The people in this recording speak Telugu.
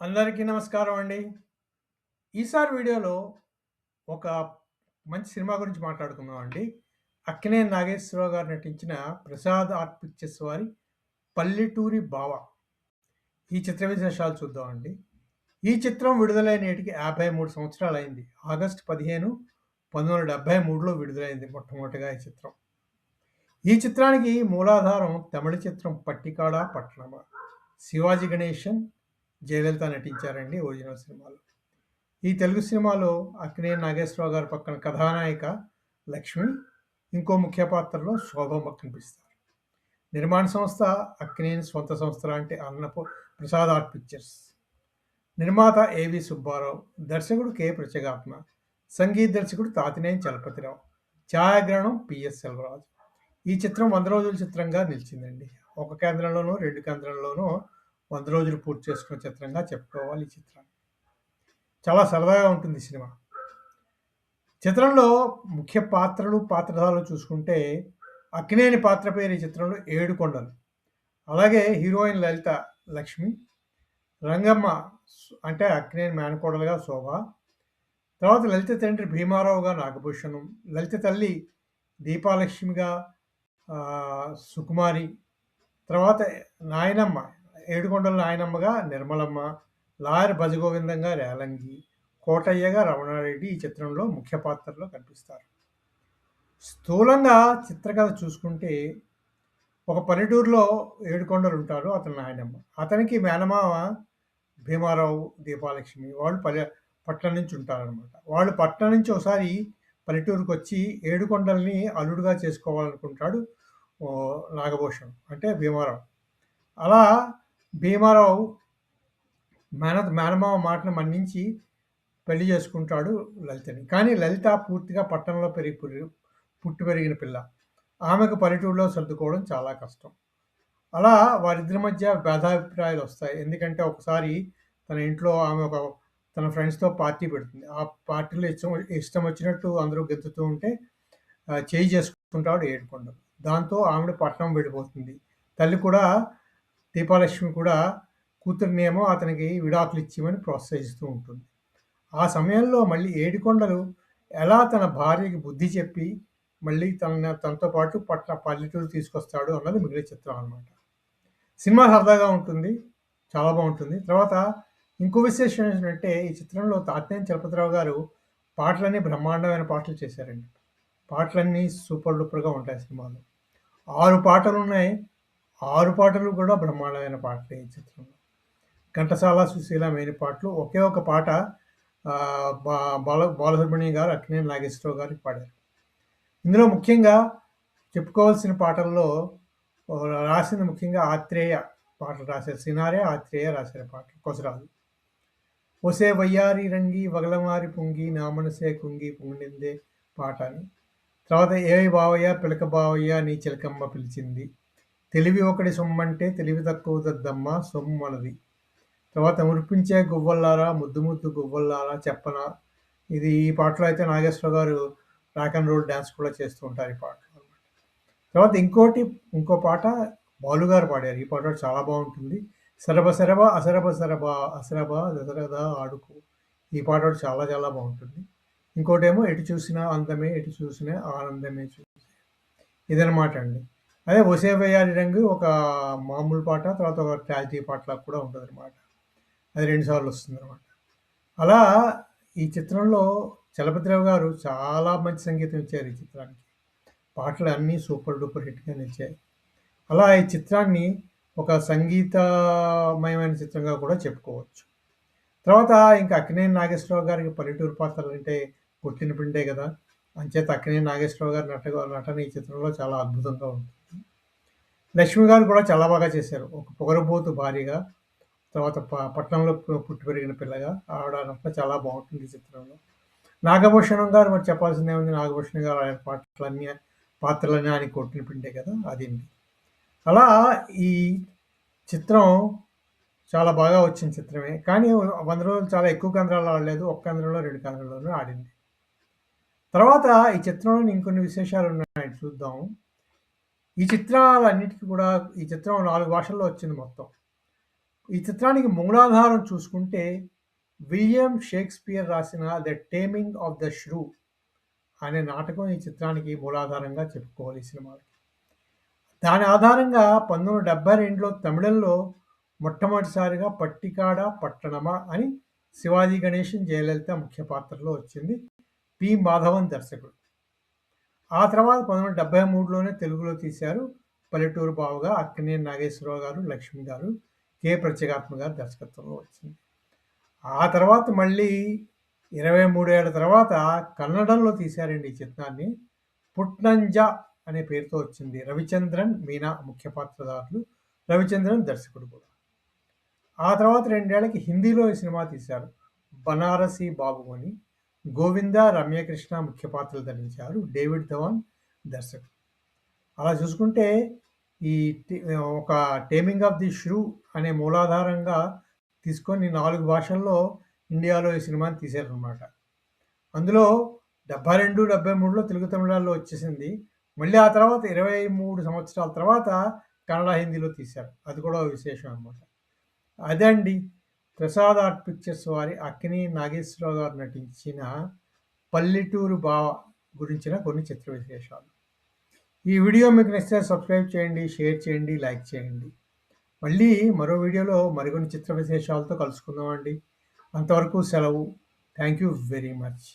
అందరికీ నమస్కారం అండి. ఈసారి వీడియోలో ఒక మంచి సినిమా గురించి మాట్లాడుకుందామండి. అక్కినేని నాగేశ్వరరావు గారు నటించిన 'ప్రసాద్ ఆర్ట్ పిక్చర్స్' వారి 'పల్లెటూరి బావ' ఈ చిత్ర విశేషాలు చూద్దామండి. ఈ చిత్రం విడుదలై నేటికి 53 సంవత్సరాలయింది. ఆగస్టు 15, 1973లో విడుదలైంది మొట్టమొదటిగా ఈ చిత్రం. ఈ చిత్రానికి మూలాధారం తమిళ చిత్రం 'పట్టికాడ పట్టణమా'. శివాజీ గణేశన్, జయలలిత నటించారండి ఒరిజినల్ సినిమాలో. ఈ తెలుగు సినిమాలో అక్కినేని నాగేశ్వరరావు గారి పక్కన కథానాయిక లక్ష్మి, ఇంకో ముఖ్య పాత్రలో శోభమ్మ కనిపిస్తారు. నిర్మాణ సంస్థ అక్కినేని స్వంత సంస్థ లాంటి ప్రసాద్ ఆర్ట్ పిక్చర్స్. నిర్మాత ఏవి సుబ్బారావు, దర్శకుడు కె ప్రత్యేగాత్మ, సంగీత దర్శకుడు తాతినేని చలపతిరావు, ఛాయాగ్రహణం పిఎస్ సెల్వరాజు. ఈ చిత్రం 100 రోజుల చిత్రంగా నిలిచిందండి. ఒక కేంద్రంలోనూ 2 కేంద్రంలోనూ 100 రోజులు పూర్తి చేసుకున్న చిత్రంగా చెప్పుకోవాలి ఈ చిత్రాన్ని. చాలా సరదాగా ఉంటుంది సినిమా. చిత్రంలో ముఖ్య పాత్రలు, పాత్రధారులు చూసుకుంటే అక్కినేని పాత్ర పేరు ఈ చిత్రంలో ఏడుకొండలు. అలాగే హీరోయిన్ లలిత లక్ష్మి, రంగమ్మ అంటే అక్కినేని మేనకోడలుగా శోభ, తర్వాత లలిత తండ్రి భీమారావుగా నాగభూషణం, లలిత తల్లి దీపాలక్ష్మిగా సుకుమారి, తర్వాత నాయనమ్మ ఏడుకొండల నాయనమ్మగా నిర్మలమ్మ, లాయర్ భజగోవిందంగా రేలంగి, కోటయ్యగా రమణారెడ్డి ఈ చిత్రంలో ముఖ్య పాత్రలో కనిపిస్తారు. స్థూలంగా చిత్రకథ చూసుకుంటే ఒక పల్లెటూరులో ఏడుకొండలు ఉంటారు. అతని నాయనమ్మ, అతనికి మేనమామ భీమారావు, దీపాలక్ష్మి వాళ్ళు పట్నం నుంచి ఉంటారనమాట. వాళ్ళు పట్నం నుంచి ఒకసారి పల్లెటూరుకు వచ్చి ఏడుకొండల్ని అల్లుడుగా చేసుకోవాలనుకుంటాడు నాగభూషణం అంటే భీమారావు. అలా భీమారావు మేనమామ మాటను మన్నించి పెళ్లి చేసుకుంటాడు లలితని. కానీ లలిత పూర్తిగా పట్టణంలో పుట్టి పెరిగిన పిల్ల. ఆమెకు పల్లెటూరులో సర్దుకోవడం చాలా కష్టం. అలా వారిద్దరి మధ్య భేదాభిప్రాయాలు వస్తాయి. ఎందుకంటే ఒకసారి తన ఇంట్లో ఆమె తన ఫ్రెండ్స్తో పార్టీ పెడుతుంది. ఆ పార్టీలో ఇష్టం వచ్చినట్టు అందరూ గెంతుతూ ఉంటే చేయి చేసుకుంటాడు ఏడుకొండలు. దాంతో ఆవిడ పట్టణం వెళ్ళిపోతుంది. తల్లి కూడా దీపాలక్ష్మి కూడా కూతురినేమో అతనికి విడాకులు ఇచ్చేయమని ప్రోత్సహిస్తూ ఉంటుంది. ఆ సమయంలో మళ్ళీ ఏడుకొండలు ఎలా తన భార్యకి బుద్ధి చెప్పి మళ్ళీ తనతో పాటు పల్లెటూరు తీసుకొస్తాడు అన్నది మిగిలిన చిత్రం అనమాట. సినిమా సరదాగా ఉంటుంది, చాలా బాగుంటుంది. తర్వాత ఇంకో విశేషం ఏంటంటే ఈ చిత్రంలో తాతినేని చలపతిరావు గారు పాటలన్నీ బ్రహ్మాండమైన పాటలు చేశారండి. పాటలన్నీ సూపర్ డూపర్గా ఉంటాయి సినిమాలో. 6 పాటలు ఉన్నాయి. 6 పాటలు కూడా బ్రహ్మాండమైన పాటలే ఈ చిత్రంలో. ఘంటసాల, సుశీల మెయిన్ పాటలు. ఒకే ఒక పాట బాలసుబ్రహ్మణ్యం గారు, అక్కినేని నాగేశ్వరరావు గారికి పాడారు. ఇందులో ముఖ్యంగా చెప్పుకోవాల్సిన పాటల్లో రాసింది ముఖ్యంగా ఆత్రేయ పాటలు రాశారు. సినారే ఆత్రేయ రాశారు పాటలు. కొసరాజు ఒసే వయ్యారి రంగి వగలమారి పొంగి నా మనసే కుంగి పొంగిందే పాట అని. తర్వాత ఏ బావయ్య పిలక బావయ్య నీ చిలకమ్మ పిలిచింది, తెలివి ఒకటి సొమ్మంటే తెలివి తక్కువ దద్దమ్మ సొమ్ము మనది, తర్వాత మురిపించే గువ్వల్లారా ముద్దు ముద్దు గువ్వల్లారా చెప్పన. ఈ పాటలో అయితే నాగేశ్వరరావు గారు రాక్ అండ్ రోల్ డ్యాన్స్ కూడా చేస్తూ ఉంటారు ఈ పాటలో అనమాట. తర్వాత ఇంకో పాట బాలుగారు పాడారు. ఈ పాట చాలా బాగుంటుంది. సరబ సరబ అసరబ సరబ అసరబ దసరదా ఆడుకో. ఈ పాట చాలా చాలా బాగుంటుంది. ఇంకోటేమో ఎటు చూసినా అందమే ఎటు చూసినా ఆనందమే చూసి, ఇదనమాట అండి. అదే ఒసే వయ్యారి రంగు ఒక మామూలు పాట, తర్వాత ఒక ట్రాజిడీ పాటలా కూడా ఉంటుంది అనమాట. అది 2 సార్లు వస్తుందనమాట. అలా ఈ చిత్రంలో చలపతిరావు గారు చాలా మంచి సంగీతం ఇచ్చారు ఈ చిత్రానికి. పాటలు అన్నీ సూపర్ డూపర్ హిట్గా నిలిచాయి. అలా ఈ చిత్రాన్ని ఒక సంగీతమయమైన చిత్రంగా కూడా చెప్పుకోవచ్చు. తర్వాత ఇంకా అక్కినేని నాగేశ్వరరావు గారికి పల్లెటూరు పాత్రలు అంటే పుట్టిన పిండే కదా. అంచేత అక్కినేని నాగేశ్వరరావు గారి నటన ఈ చిత్రంలో చాలా అద్భుతంగా ఉంటుంది. లక్ష్మి గారు కూడా చాలా బాగా చేశారు. ఒక పొగరబోతు భార్యగా, తర్వాత పట్టణంలో పుట్టి పెరిగిన పిల్లగా ఆవిడ నటన చాలా బాగుంటుంది ఈ చిత్రంలో. నాగభూషణం గారు మరి చెప్పాల్సిందే ఉంది. నాగభూషణం గారు ఆయన పాత్రలన్నీ ఆయన కొట్టిన పిండే కదా అది. అలా ఈ చిత్రం చాలా బాగా వచ్చిన చిత్రమే. కానీ 100 రోజులు చాలా ఎక్కువ కేంద్రాల్లో ఆడలేదు. ఒక కేంద్రంలో 2 కేంద్రాల్లోనూ ఆడింది. తర్వాత ఈ చిత్రంలోని ఇంకొన్ని విశేషాలు ఉన్నాయి చూద్దాం. ఈ చిత్రాలన్నిటికీ కూడా ఈ చిత్రం 4 భాషల్లో వచ్చింది మొత్తం. ఈ చిత్రానికి మూలాధారం చూసుకుంటే విలియం షేక్స్పియర్ రాసిన ద టేమింగ్ ఆఫ్ ద ష్రూ అనే నాటకం ఈ చిత్రానికి మూలాధారంగా చెప్పుకోవాలి ఈ సినిమాకి. దాని ఆధారంగా 1972లో తమిళంలో మొట్టమొదటిసారిగా పట్టికాడ పట్టణమా అని శివాజీ గణేషన్, జయలలిత ముఖ్య పాత్రలో వచ్చింది. పి. మాధవన్ దర్శకుడు. ఆ తర్వాత 1973లోనే తెలుగులో తీశారు. పల్లెటూరు బావగా అక్కినేని నాగేశ్వరరావు గారు, లక్ష్మి గారు, కె. ప్రత్యేగాత్మ గారు దర్శకత్వంలో వచ్చింది. ఆ తర్వాత మళ్ళీ 23 ఏళ్ల తర్వాత కన్నడంలో తీశారండి ఈ చిత్రాన్ని. పుట్నంజ అనే పేరుతో వచ్చింది. రవిచంద్రన్, మీనా ముఖ్య పాత్రధారులు. రవిచంద్రన్ దర్శకుడు కూడా. ఆ తర్వాత 2 ఏళ్లకి హిందీలో ఈ సినిమా తీశారు. బనారసి బాబు అని. గోవింద, రమ్యకృష్ణ ముఖ్య పాత్రలు ధరించారు. డేవిడ్ ధవన్ దర్శకుడు. అలా చూసుకుంటే ఈ ఒక టేమింగ్ ఆఫ్ ది ష్రూ అనే మూలాధారంగా తీసుకొని 4 భాషల్లో ఇండియాలో ఈ సినిమాని తీశారనమాట. అందులో 72, 73లో తెలుగు తమిళాల్లో వచ్చేసింది. మళ్ళీ ఆ తర్వాత 23 సంవత్సరాల తర్వాత కన్నడ, హిందీలో తీశారు. అది కూడా విశేషం అనమాట. అదే అండి ప్రసాద్ ఆర్ట్ పిక్చర్స్ వారి అక్కినేని నాగేశ్వరరావు గారు నటించిన పల్లెటూరు బావ గురించిన కొన్ని చిత్ర విశేషాలు. ఈ వీడియో మీకు నచ్చితే సబ్స్క్రైబ్ చేయండి, షేర్ చేయండి, లైక్ చేయండి. మళ్ళీ మరో వీడియోలో మరికొన్ని చిత్ర విశేషాలతో కలుసుకుందామండి. అంతవరకు సెలవు. Thank you very much.